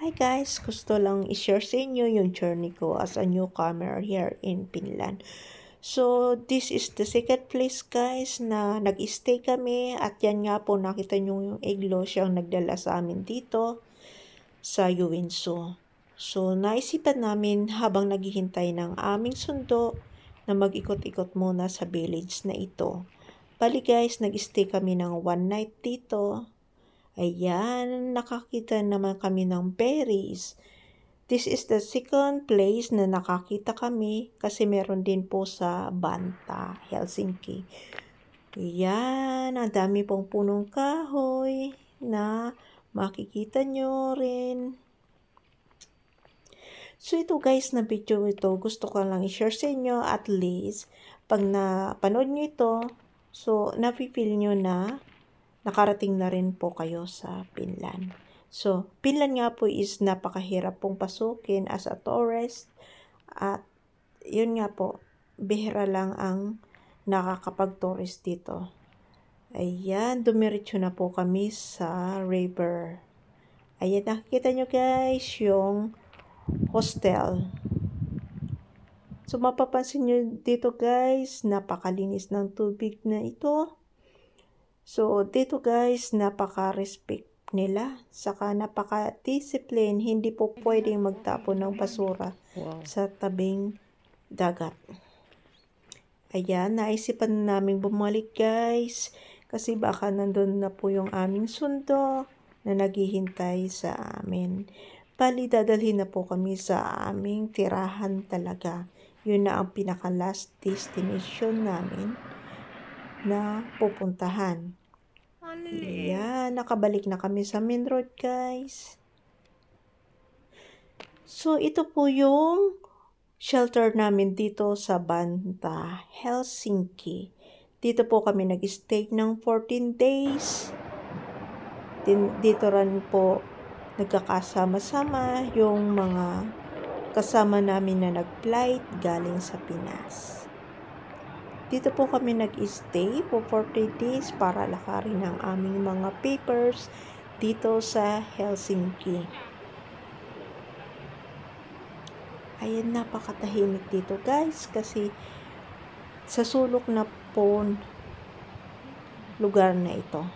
Hi guys! Gusto lang i-share sa inyo yung journey ko as a newcomer here in Finland. So, this is the second place guys na nag-stay kami at yan nga po nakita nyo yung iglo siyang nagdala sa amin dito sa Uinso. So, naisipan namin habang naghihintay ng aming sundo na mag-ikot-ikot muna sa village na ito. Bali guys, nag-stay kami ng one night dito. Ayan, nakakita naman kami ng berries. This is the second place na nakakita kami kasi meron din po sa Banta, Helsinki. Ayan, ang dami pong punong kahoy na makikita nyo rin. So ito guys na video ito, gusto ko lang i-share sa inyo at least pag napanood nyo ito, so napipil nyo na nakarating na rin po kayo sa Finland. So, Finland nga po is napakahirap pong pasukin as a tourist. At yun nga po, bihira lang ang nakakapag-tourist dito. Ayan, dumiretso na po kami sa river. Ayan, nakikita nyo guys yung hostel. So, mapapansin nyo dito guys, napakalinis ng tubig na ito. So, dito guys, napaka-respect nila. Saka napaka-discipline. Hindi po pwedeng magtapon ng basura sa tabing dagat. Ayan, naisipan namin bumalik guys. Kasi baka nandun na po yung aming sundo na naghihintay sa amin. Bali, dadalhin na po kami sa aming tirahan talaga. Yun na ang pinaka-last destination namin na pupuntahan. Ayan, nakabalik na kami sa main road guys. So, ito po yung shelter namin dito sa Banta, Helsinki. Dito po kami nag-stay ng 14 days. Dito rin po nagkakasama-sama yung mga kasama namin na nag-flight galing sa Pinas. Dito po kami nag-stay for 40 days para lakarin ang aming mga papers dito sa Helsinki. Ayan, napakatahimik dito guys kasi sa sulok na po lugar na ito.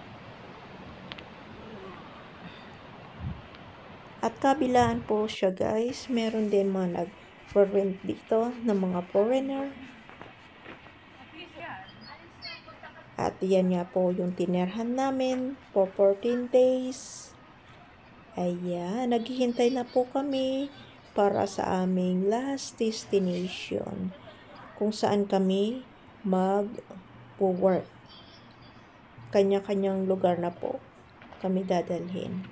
At kabilaan po siya guys, meron din mga nag-rent dito ng mga foreigner. At yan nga po yung tinerhan namin for 14 days. Ayan, naghihintay na po kami para sa aming last destination. Kung saan kami mag-work. Kanya-kanyang lugar na po kami dadalhin.